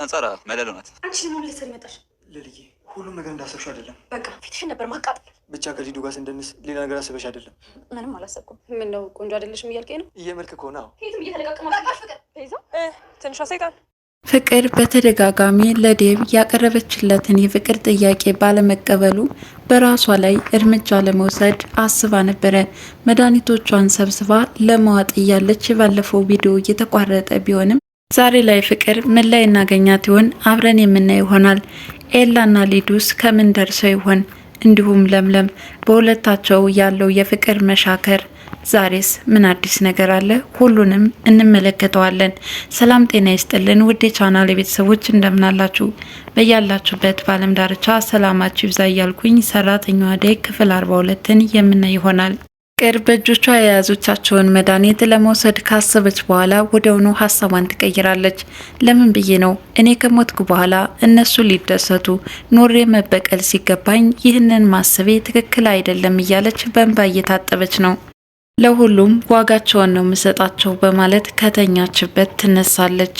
አንጻራ መለሎ ናት። አንቺ ደግሞ ምን ልትሰሪ መጣሽ? ልልዬ ሁሉም ነገር እንዳሰብሽው አይደለም። በቃ ፊትሽን ነበር ማቃጠል። ብቻ ከሊዱ ጋር ስንደንስ ሌላ ነገር አስበሽ አይደለም? ምንም አላሰብኩም። ምን ነው ቆንጆ አይደለሽም እያልከኝ ነው? እየመልክ ከሆነ አዎ። ፊትም እየተለቃቀመ ፍቅር ተይዞ ትንሿ ሰይጣን ፍቅር በተደጋጋሚ ለዴብ ያቀረበችለትን የፍቅር ጥያቄ ባለመቀበሉ በራሷ ላይ እርምጃ ለመውሰድ አስባ ነበረ። መድኃኒቶቿን ሰብስባ ለማዋጥ እያለች ባለፈው ቪዲዮ እየተቋረጠ ቢሆንም ዛሬ ላይ ፍቅር ምን ላይ እናገኛት ይሆን? አብረን የምናየው ይሆናል። ኤላና ሊዱስ ከምን ደርሰው ይሆን? እንዲሁም ለምለም በሁለታቸው ያለው የፍቅር መሻከር ዛሬስ ምን አዲስ ነገር አለ? ሁሉንም እንመለከተዋለን። ሰላም ጤና ይስጥልን ውድ የቻናል ቤተሰቦች እንደምናላችሁ በያላችሁበት በዓለም ዳርቻ ሰላማችሁ ይብዛ እያልኩኝ ሰራተኛዋ አደይ ክፍል 42ን የምናይ ይሆናል። ፍቅር በእጆቿ የያዞቻቸውን መድኃኒት ለመውሰድ ካሰበች በኋላ ወዲያውኑ ሀሳቧን ትቀይራለች። ለምን ብዬ ነው እኔ ከሞትኩ በኋላ እነሱ ሊደሰቱ ኖሬ መበቀል ሲገባኝ ይህንን ማሰቤ ትክክል አይደለም እያለች በእንባ እየታጠበች ነው። ለሁሉም ዋጋቸውን ነው የምሰጣቸው በማለት ከተኛችበት ትነሳለች።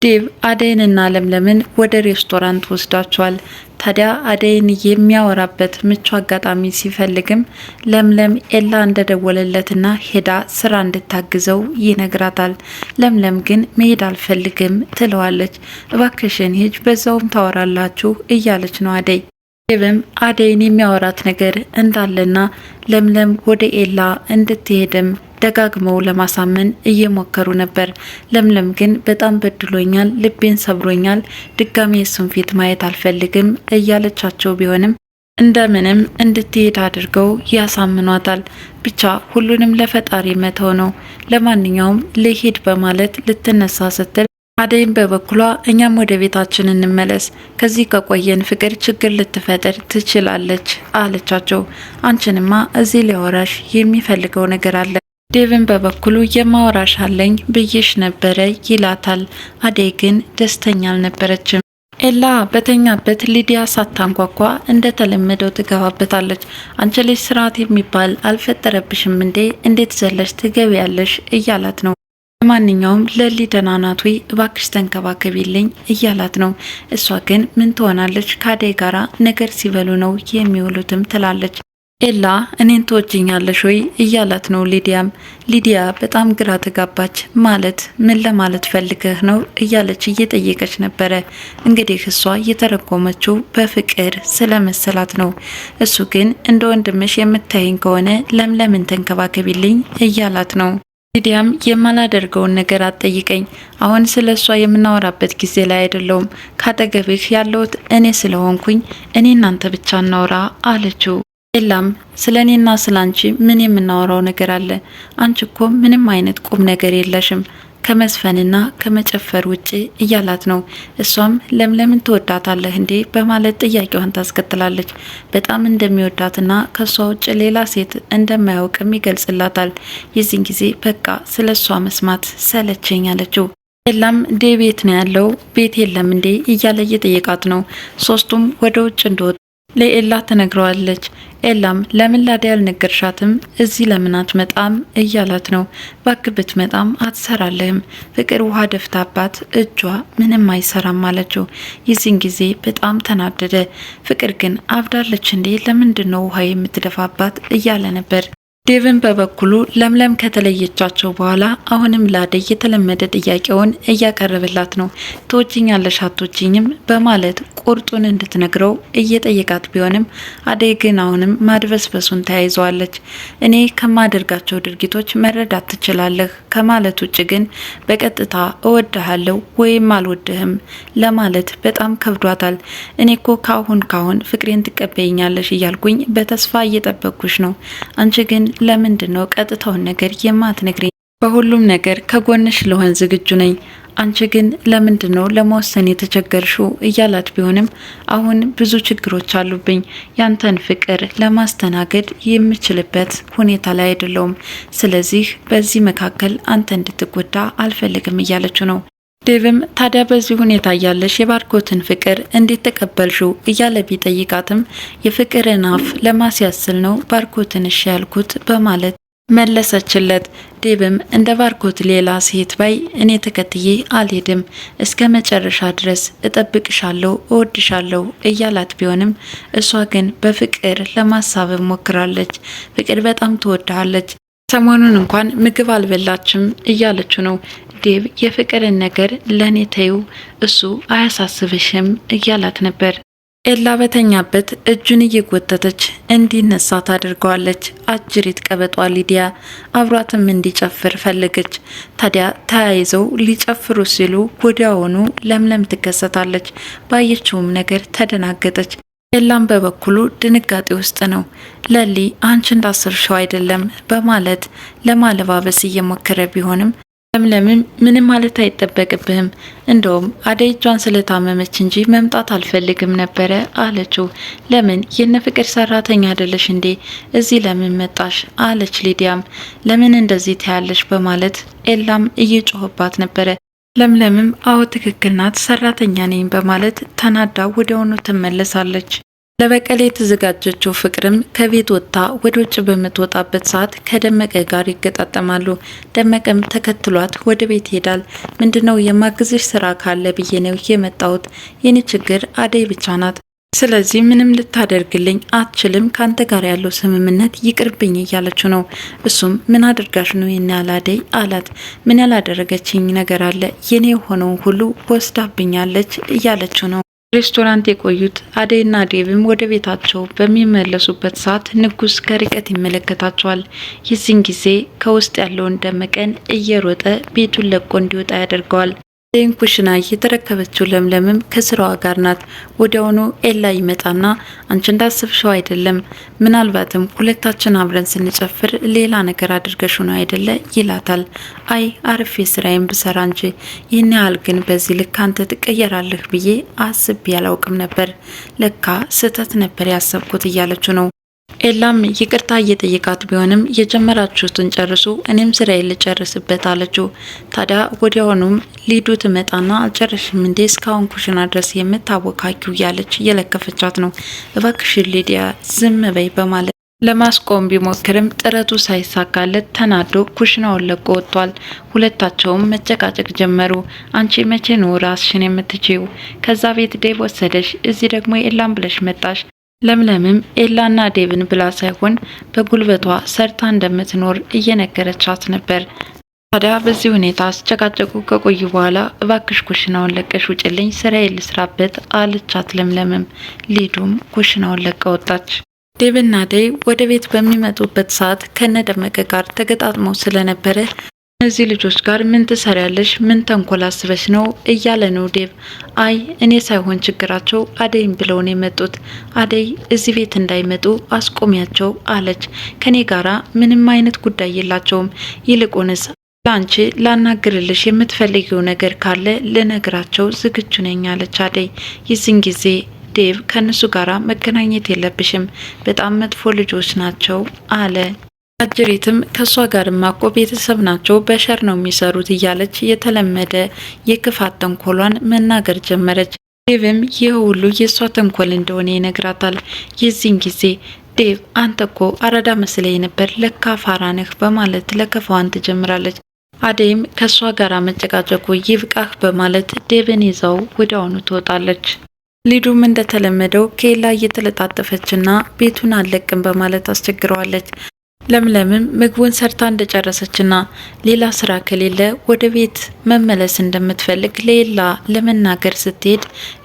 ዴብ አደይንና ለምለምን ወደ ሬስቶራንት ወስዳቸዋል። ታዲያ አደይን የሚያወራበት ምቹ አጋጣሚ ሲፈልግም ለምለም ኤላ እንደደወለለትና ሄዳ ስራ እንድታግዘው ይነግራታል። ለምለም ግን መሄድ አልፈልግም ትለዋለች። እባክሽን ሂጅ በዛውም ታወራላችሁ እያለች ነው አደይ። ዴብም አደይን የሚያወራት ነገር እንዳለና ለምለም ወደ ኤላ እንድትሄድም ደጋግመው ለማሳመን እየሞከሩ ነበር። ለምለም ግን በጣም በድሎኛል፣ ልቤን ሰብሮኛል፣ ድጋሜ የሱን ፊት ማየት አልፈልግም እያለቻቸው ቢሆንም እንደምንም እንድትሄድ አድርገው ያሳምኗታል። ብቻ ሁሉንም ለፈጣሪ መተው ነው። ለማንኛውም ልሂድ በማለት ልትነሳ ስትል አደይም በበኩሏ እኛም ወደ ቤታችን እንመለስ፣ ከዚህ ከቆየን ፍቅር ችግር ልትፈጥር ትችላለች አለቻቸው። አንቺንማ እዚህ ሊያወራሽ የሚፈልገው ነገር አለ። ዴቭን በበኩሉ የማወራሽ አለኝ ብዬሽ ነበረ ይላታል። አደይ ግን ደስተኛ አልነበረችም። ኤላ በተኛበት ሊዲያ ሳታንኳኳ እንደተለመደው ትገባበታለች። አንቺ ልጅ ስርዓት የሚባል አልፈጠረብሽም እንዴ? እንዴት ዘለሽ ትገቢያለሽ? እያላት ነው። ለማንኛውም ለሊ ደህና ናት ወይ? እባክሽ ተንከባከቢልኝ እያላት ነው። እሷ ግን ምን ትሆናለች? ከአደይ ጋራ ነገር ሲበሉ ነው የሚውሉትም ትላለች። ኤላ እኔን ትወጂኛለሽ ወይ እያላት ነው። ሊዲያ በጣም ግራ ተጋባች። ማለት ምን ለማለት ፈልገህ ነው እያለች እየጠየቀች ነበረ። እንግዲህ እሷ እየተረጎመችው በፍቅር ስለመሰላት ነው። እሱ ግን እንደ ወንድምሽ የምታይኝ ከሆነ ለምለምን ተንከባከቢልኝ እያላት ነው። ሊዲያም የማላደርገውን ነገር አትጠይቀኝ፣ አሁን ስለ እሷ የምናወራበት ጊዜ ላይ አይደለውም፣ ካጠገብህ ያለሁት እኔ ስለሆንኩኝ እኔ እናንተ ብቻ እናውራ አለችው። ኤላም ስለ እኔና ስለ አንቺ ምን የምናወራው ነገር አለ? አንቺ እኮ ምንም አይነት ቁም ነገር የለሽም ከመዝፈንና ከመጨፈር ውጭ እያላት ነው። እሷም ለምለምን ትወዳታለህ እንዴ በማለት ጥያቄዋን ታስከትላለች። በጣም እንደሚወዳትና ከሷ ውጭ ሌላ ሴት እንደማያውቅም ይገልጽላታል። የዚህን ጊዜ በቃ ስለ እሷ መስማት ሰለቸኝ አለችው። ኤላም ቤት ነው ያለው ቤት የለም እንዴ እያለ እየጠየቃት ነው። ሶስቱም ወደ ውጭ እንደወጡ ለኤላ ትነግረዋለች። ኤላም ለምን ላደይ አልነገርሻትም? እዚህ ለምን አትመጣም እያላት ነው። ባክ ብትመጣም አትሰራለህም፣ ፍቅር ውሃ ደፍታባት እጇ ምንም አይሰራም አለችው። የዚህን ጊዜ በጣም ተናደደ። ፍቅር ግን አብዳለች እንዴ? ለምንድን ነው ውሃ የምትደፋባት እያለ ነበር። ዴቭን በበኩሉ ለምለም ከተለየቻቸው በኋላ አሁንም ለአደይ የተለመደ ጥያቄውን እያቀረበላት ነው። ትወጂኛለሽ አትወጂኝም በማለት ቁርጡን እንድትነግረው እየጠየቃት ቢሆንም አደይ ግን አሁንም ማድበስበሱን ተያይዘዋለች። እኔ ከማደርጋቸው ድርጊቶች መረዳት ትችላለህ ከማለት ውጭ ግን በቀጥታ እወድሃለሁ ወይም አልወድህም ለማለት በጣም ከብዷታል። እኔ እኮ ካሁን ፍቅሬን ትቀበይኛለሽ እያልኩኝ በተስፋ እየጠበቅኩሽ ነው። አንቺ ግን ለምንድን ነው ቀጥታውን ነገር የማትነግሪኝ? በሁሉም ነገር ከጎንሽ ልሆን ዝግጁ ነኝ። አንቺ ግን ለምንድን ነው ለመወሰን የተቸገርሽው እያላት ቢሆንም አሁን ብዙ ችግሮች አሉብኝ፣ ያንተን ፍቅር ለማስተናገድ የምችልበት ሁኔታ ላይ አይደለሁም። ስለዚህ በዚህ መካከል አንተ እንድትጎዳ አልፈልግም እያለችው ነው። ዴቭም ታዲያ በዚህ ሁኔታ እያለሽ የባርኮትን ፍቅር እንዴት ተቀበልሽው እያለ ቢጠይቃትም የፍቅርን አፍ ለማስያስል ነው ባርኮትን እሺ ያልኩት በማለት መለሰችለት። ዴብም እንደ ባርኮት ሌላ ሴት ባይ እኔ ተከትዬ አልሄድም፣ እስከ መጨረሻ ድረስ እጠብቅሻለሁ፣ እወድሻለሁ እያላት ቢሆንም እሷ ግን በፍቅር ለማሳበብ ሞክራለች። ፍቅር በጣም ትወድሃለች፣ ሰሞኑን እንኳን ምግብ አልበላችም እያለችው ነው። ዴብ የፍቅርን ነገር ለእኔ ተይው፣ እሱ አያሳስብሽም እያላት ነበር። ኤላ በተኛበት እጁን እየጎተተች እንዲነሳ ታደርገዋለች። አጅሪት ቀበጧ ሊዲያ አብሯትም እንዲጨፍር ፈለገች። ታዲያ ተያይዘው ሊጨፍሩ ሲሉ ወዲያውኑ ለምለም ትከሰታለች። ባየችውም ነገር ተደናገጠች። ኤላም በበኩሉ ድንጋጤ ውስጥ ነው። ለሊ አንቺ እንዳሰብሽው አይደለም በማለት ለማለባበስ እየሞከረ ቢሆንም ለምለምም ምንም ማለት አይጠበቅብህም፣ እንደውም አደይ እጇን ስለታመመች እንጂ መምጣት አልፈልግም ነበረ አለችው። ለምን የነ ፍቅር ሰራተኛ አይደለሽ እንዴ? እዚህ ለምን መጣሽ? አለች ሊዲያም። ለምን እንደዚህ ታያለሽ? በማለት ኤላም እየጮህባት ነበረ። ለምለምም አዎ ትክክል ናት፣ ሰራተኛ ነኝ በማለት ተናዳ ወዲያውኑ ትመለሳለች። ለበቀል የተዘጋጀችው ፍቅርም ከቤት ወጥታ ወደ ውጭ በምትወጣበት ሰዓት ከደመቀ ጋር ይገጣጠማሉ። ደመቀም ተከትሏት ወደ ቤት ይሄዳል። ምንድነው የማግዝሽ ስራ ካለ ብዬ ነው የመጣሁት። የኔ ችግር አደይ ብቻ ናት። ስለዚህ ምንም ልታደርግልኝ አትችልም። ካንተ ጋር ያለው ስምምነት ይቅርብኝ እያለችው ነው። እሱም ምን አድርጋሽ ነው የኔ አላደይ አላት። ምን ያላደረገችኝ ነገር አለ? የኔ የሆነውን ሁሉ ወስዳብኛለች እያለችው ነው። ሬስቶራንት የቆዩት አደይና ዴብም ወደ ቤታቸው በሚመለሱበት ሰዓት ንጉስ ከርቀት ይመለከታቸዋል። የዚህን ጊዜ ከውስጥ ያለውን ደመቀን እየሮጠ ቤቱን ለቆ እንዲወጣ ያደርገዋል። ይህን ኩሽና የተረከበችው ለምለምም ከስራዋ ጋር ናት። ወዲያውኑ ኤላ ይመጣና አንቺ እንዳስብሽው አይደለም፣ ምናልባትም ሁለታችን አብረን ስንጨፍር ሌላ ነገር አድርገሽ ነው አይደለ ይላታል። አይ አርፌ ስራዬን ብሰራ እንጂ ይህን ያህል ግን በዚህ ልክ አንተ ትቀየራለህ ብዬ አስቤ ያላውቅም ነበር፣ ለካ ስህተት ነበር ያሰብኩት እያለችው ነው። ኤላም ይቅርታ እየጠየቃት ቢሆንም የጀመራችሁትን ጨርሱ፣ እኔም ስራዬን ልጨርስበት አለችው። ታዲያ ወዲያውኑም ሊዱ ትመጣና አልጨረሽም እንዴ እስካሁን ኩሽና ድረስ የምታወካኪው እያለች እየለከፈቻት ነው። እባክሽን ሊዲያ ዝም በይ በማለት ለማስቆም ቢሞክርም ጥረቱ ሳይሳካለት ተናዶ ኩሽናውን ለቆ ወጥቷል። ሁለታቸውም መጨቃጨቅ ጀመሩ። አንቺ መቼ ነው ራስሽን የምትችይው? ከዛ ቤት ዴብ ወሰደሽ፣ እዚህ ደግሞ ኤላም ብለሽ መጣሽ። ለምለምም ኤላና ዴብን ብላ ሳይሆን በጉልበቷ ሰርታ እንደምትኖር እየነገረቻት ነበር። ታዲያ በዚህ ሁኔታ አስጨቃጨቁ ከቆዩ በኋላ እባክሽ ኩሽናውን ለቀሽ ውጭልኝ፣ ስራዬን ልስራበት አለቻት። ለምለምም ሊዱም ኩሽናውን ለቀ ወጣች። ዴብና አደይ ወደ ቤት በሚመጡበት ሰዓት ከነደመቀ ጋር ተገጣጥመው ስለነበረ እነዚህ ልጆች ጋር ምን ትሰሪያለሽ? ምን ተንኮል አስበሽ ነው እያለ ነው ዴብ። አይ እኔ ሳይሆን ችግራቸው አደይም ብለው ነው የመጡት። አደይ እዚህ ቤት እንዳይመጡ አስቆሚያቸው አለች። ከኔ ጋራ ምንም አይነት ጉዳይ የላቸውም። ይልቁንስ ላንቺ ላናግርልሽ የምትፈልጊው ነገር ካለ ልነግራቸው ዝግጁ ነኝ አለች አደይ። ይህን ጊዜ ዴብ ከነሱ ጋራ መገናኘት የለብሽም፣ በጣም መጥፎ ልጆች ናቸው አለ። አጅሪትም ከሷ ጋር ማቆ ቤተሰብ ናቸው፣ በሸር ነው የሚሰሩት እያለች የተለመደ የክፋት ተንኮሏን መናገር ጀመረች። ዴቭም ይህ ሁሉ የእሷ ተንኮል እንደሆነ ይነግራታል። የዚህን ጊዜ ዴቭ አንተ እኮ አራዳ መስለኝ ነበር፣ ለካ ፋራ ነህ በማለት ለከፋዋን ትጀምራለች። አደይም ከሷ ጋር መጨቃጨቁ ይብቃህ በማለት ዴቭን ይዛው ወዲያውኑ ትወጣለች። ሊዱም እንደተለመደው ከኤላ እየተለጣጠፈችና ቤቱን አለቅም በማለት አስቸግረዋለች። ለምለምም ምግቡን ሰርታ እንደጨረሰችና ሌላ ስራ ከሌለ ወደ ቤት መመለስ እንደምትፈልግ ለኤላ ለመናገር ስትሄድ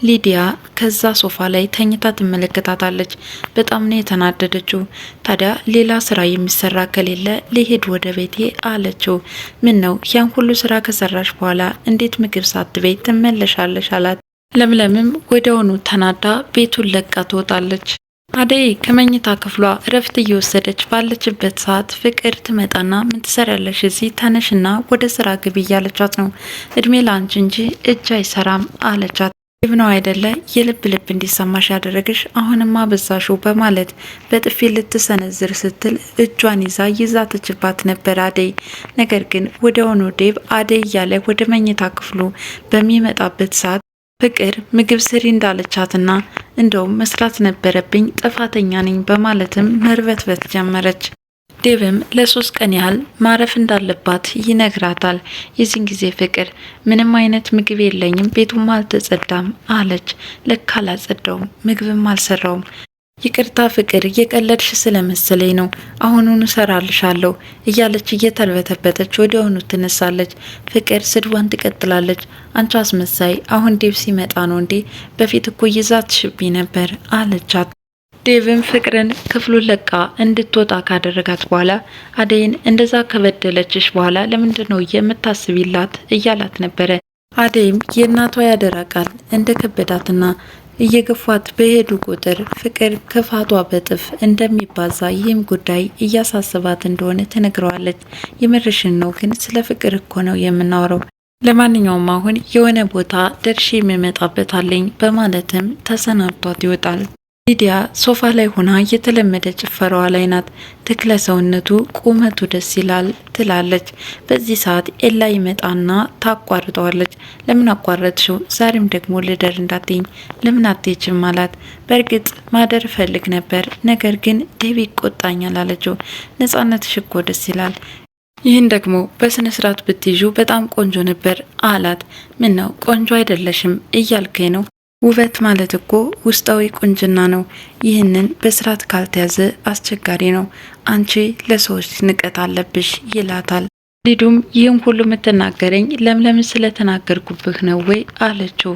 ሊዲያ ከዛ ሶፋ ላይ ተኝታ ትመለከታታለች። በጣም ነው የተናደደችው። ታዲያ ሌላ ስራ የሚሰራ ከሌለ ሊሄድ ወደ ቤቴ አለችው። ምን ነው ያን ሁሉ ስራ ከሰራሽ በኋላ እንዴት ምግብ ሳትበይ ትመለሻለሽ? አላት። ለምለምም ወዲያውኑ ተናዳ ቤቱን ለቃ ትወጣለች። አደይ ከመኝታ ክፍሏ እረፍት እየወሰደች ባለችበት ሰዓት ፍቅር ትመጣና ምን ትሰሪያለሽ እዚህ? ተነሽና ወደ ስራ ግቢ እያለቻት ነው። እድሜ ላንቺ እንጂ እጅ አይሰራም አለቻት። ዴብ ነው አይደለ የልብ ልብ እንዲሰማሽ ያደረግሽ? አሁንማ በዛሹ በማለት በጥፊ ልትሰነዝር ስትል እጇን ይዛ ተችባት ነበር አደይ። ነገር ግን ወዲያውኑ ዴብ አደይ እያለ ወደ መኝታ ክፍሉ በሚመጣበት ሰዓት ፍቅር ምግብ ስሪ እንዳለቻትና እንደውም መስራት ነበረብኝ ጥፋተኛ ነኝ በማለትም መርበትበት ጀመረች። ዴቭም ለ3 ቀን ያህል ማረፍ እንዳለባት ይነግራታል። የዚህን ጊዜ ፍቅር ምንም አይነት ምግብ የለኝም፣ ቤቱም አልተጸዳም አለች። ለካ አላጸዳውም፣ ምግብም አልሰራውም። ይቅርታ ፍቅር፣ እየቀለድሽ ስለመሰለኝ ነው፣ አሁኑኑ እሰራልሻለሁ እያለች እየተርበተበተች ወዲያውኑ ትነሳለች። ፍቅር ስድቧን ትቀጥላለች። አንቺ አስመሳይ፣ አሁን ዴቭ ሲመጣ ነው እንዴ? በፊት እኮ ይዛትሽብኝ ነበር አለቻት። ዴቭም ፍቅርን ክፍሉን ለቃ እንድትወጣ ካደረጋት በኋላ አደይን እንደዛ ከበደለችሽ በኋላ ለምንድን ነው የምታስቢላት እያላት ነበረ። አደይም የእናቷ ያደራ ቃል እንደ ከበዳትና እየገፏት በሄዱ ቁጥር ፍቅር ክፋቷ በጥፍ እንደሚባዛ ይህም ጉዳይ እያሳሰባት እንደሆነ ትነግረዋለች። የምርሽን ነው ግን ስለ ፍቅር እኮ ነው የምናወራው። ለማንኛውም አሁን የሆነ ቦታ ደርሼ የምመጣበት አለኝ በማለትም ተሰናብቷት ይወጣል። ሊዲያ ሶፋ ላይ ሆና የተለመደ ጭፈራዋ ላይ ናት። ተክለ ሰውነቱ ቁመቱ ደስ ይላል ትላለች። በዚህ ሰዓት ኤላ ይመጣና ታቋርጠዋለች። ለምን አቋረጥሽው? ዛሬም ደግሞ ልደር እንዳትኝ ለምን አትሄጂም አላት። በእርግጥ ማደር እፈልግ ነበር፣ ነገር ግን ዴቪ ይቆጣኛል አለችው። ነጻነትሽ እኮ ደስ ይላል፣ ይህን ደግሞ በስነ ስርዓት ብትይዡ በጣም ቆንጆ ነበር አላት። ምን ነው ቆንጆ አይደለሽም እያልከኝ ነው? ውበት ማለት እኮ ውስጣዊ ቁንጅና ነው። ይህንን በስርዓት ካልተያዘ አስቸጋሪ ነው። አንቺ ለሰዎች ንቀት አለብሽ ይላታል። ሊዱም ይህን ሁሉ የምትናገረኝ ለምለም ስለተናገርኩብህ ነው ወይ አለችው።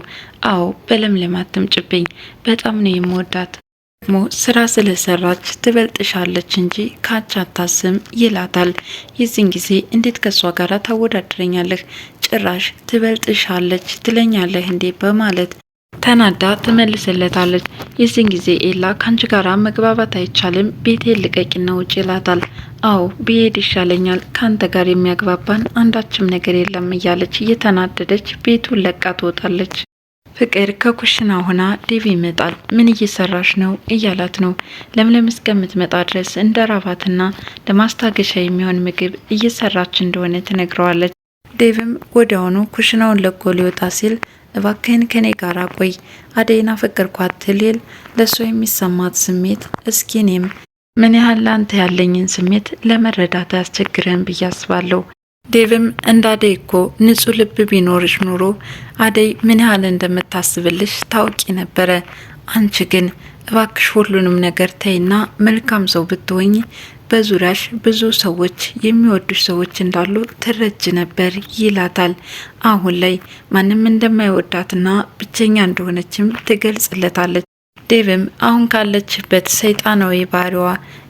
አዎ በለምለም አትምጭብኝ፣ በጣም ነው የምወዳት፣ ደግሞ ስራ ስለሰራች ትበልጥሻለች እንጂ ካንቺ አታስም ይላታል። የዚህን ጊዜ እንዴት ከሷ ጋር ታወዳድረኛለህ? ጭራሽ ትበልጥሻለች ትለኛለህ እንዴ? በማለት ተናዳ ትመልስለታለች። የዚህን ጊዜ ኤላ ካንቺ ጋር መግባባት አይቻልም፣ ቤቴን ልቀቂና ውጭ ይላታል። አዎ ብሄድ ይሻለኛል፣ ካንተ ጋር የሚያግባባን አንዳችም ነገር የለም እያለች እየተናደደች ቤቱን ለቃ ትወጣለች። ፍቅር ከኩሽና ሆና ዴቭ ይመጣል። ምን እየሰራሽ ነው እያላት ነው። ለምለም እስከምትመጣ ድረስ እንደ ራባትና ለማስታገሻ የሚሆን ምግብ እየሰራች እንደሆነ ትነግረዋለች። ዴቭም ወዲያውኑ ኩሽናውን ለቆ ሊወጣ ሲል እባክህን ከኔ ጋር ቆይ፣ አደይና ፈቀርኳት ትልል ለሷ የሚሰማት ስሜት እስኪ እኔም ምን ያህል ላንተ ያለኝን ስሜት ለመረዳት ያስቸግረን ብዬ አስባለሁ። ዴቭም እንደ አደይ እኮ ንጹህ ልብ ቢኖርሽ ኑሮ አደይ ምን ያህል እንደምታስብልሽ ታውቂ ነበረ። አንቺ ግን እባክሽ ሁሉንም ነገር ተይና መልካም ሰው ብትሆኝ በዙሪያሽ ብዙ ሰዎች የሚወዱሽ ሰዎች እንዳሉ ትረጅ ነበር ይላታል። አሁን ላይ ማንም እንደማይወዳትና ብቸኛ እንደሆነችም ትገልጽለታለች። ዴቭም አሁን ካለችበት ሰይጣናዊ ባህሪዋ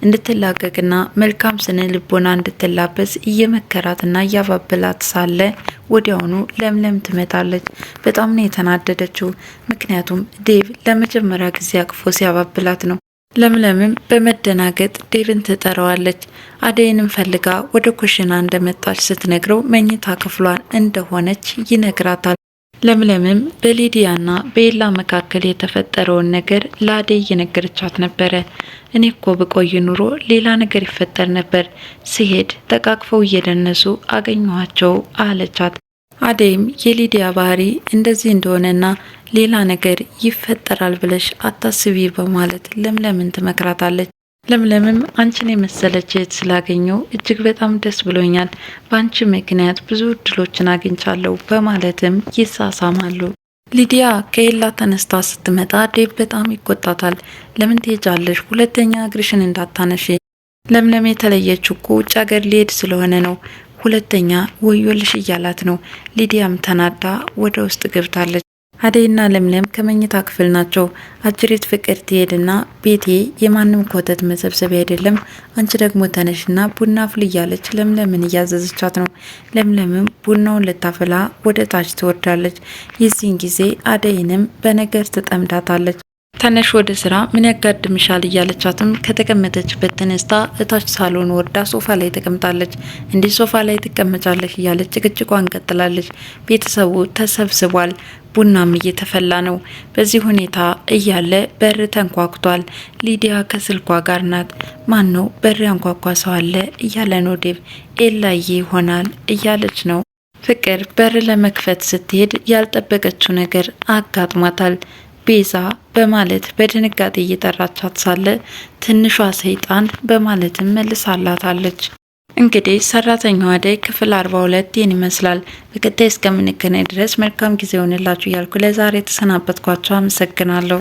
እንድትላቀቅና መልካም ስነ ልቦና እንድትላበስ እየመከራትና እያባበላት ሳለ ወዲያውኑ ለምለም ትመጣለች። በጣም ነው የተናደደችው። ምክንያቱም ዴቭ ለመጀመሪያ ጊዜ አቅፎ ሲያባብላት ነው። ለምለምም በመደናገጥ ዴቭን ትጠራዋለች። አደይንም ፈልጋ ወደ ኩሽና እንደመጣች ስትነግረው መኝታ ክፍሏን እንደሆነች ይነግራታል። ለምለምም በሊዲያና በኤላ መካከል የተፈጠረውን ነገር ለአደይ እየነገረቻት ነበረ። እኔ እኮ ብቆይ ኑሮ ሌላ ነገር ይፈጠር ነበር፣ ስሄድ ተቃቅፈው እየደነሱ አገኘኋቸው አለቻት። አደይም የሊዲያ ባህሪ እንደዚህ እንደሆነና ሌላ ነገር ይፈጠራል ብለሽ አታስቢ በማለት ለምለምን ትመክራታለች። ለምለምም አንቺን የመሰለች እህት ስላገኘው እጅግ በጣም ደስ ብሎኛል፣ በአንቺ ምክንያት ብዙ እድሎችን አግኝቻለሁ በማለትም ይሳሳማሉ። ሊዲያ ከኤላ ተነስታ ስትመጣ ዴቭ በጣም ይቆጣታል። ለምን ትሄጃለሽ? ሁለተኛ እግርሽን እንዳታነሺ። ለምለም የተለየችው እኮ ውጭ ሀገር ሊሄድ ስለሆነ ነው፣ ሁለተኛ ወዮልሽ እያላት ነው። ሊዲያም ተናዳ ወደ ውስጥ ገብታለች። አደይና ለምለም ከመኝታ ክፍል ናቸው። አጅሬት ፍቅር ትሄድና ቤቴ የማንም ኮተት መሰብሰቢያ አይደለም፣ አንቺ ደግሞ ተነሽና ቡና አፍሊ እያለች ለምለምን እያዘዘቻት ነው። ለምለምም ቡናውን ልታፈላ ወደ ታች ትወርዳለች። የዚህን ጊዜ አደይንም በነገር ትጠምዳታለች። ተነሽ ወደ ስራ ምን ያጋድምሻል እያለቻትም ከተቀመጠችበት ተነስታ እታች ሳሎን ወርዳ ሶፋ ላይ ተቀምጣለች። እንዲህ ሶፋ ላይ ትቀመጫለች እያለች ጭቅጭቋን ቀጥላለች። ቤተሰቡ ተሰብስቧል። ቡናም እየተፈላ ነው። በዚህ ሁኔታ እያለ በር ተንኳኩቷል። ሊዲያ ከስልኳ ጋር ናት። ማን ነው በር ያንኳኳ ሰው አለ እያለ ነው ዴቭ። ኤላዬ ይሆናል እያለች ነው። ፍቅር በር ለመክፈት ስትሄድ ያልጠበቀችው ነገር አጋጥሟታል። ቤዛ በማለት በድንጋጤ እየጠራቻት ሳለ ትንሿ ሰይጣን በማለትም መልሳላታለች። እንግዲህ ሰራተኛዋ አደይ ክፍል 42 ይህን ይመስላል። በቀጣይ እስከምንገናኝ ድረስ መልካም ጊዜ ሆነላችሁ እያልኩ ለዛሬ ተሰናበትኳቸው። አመሰግናለሁ።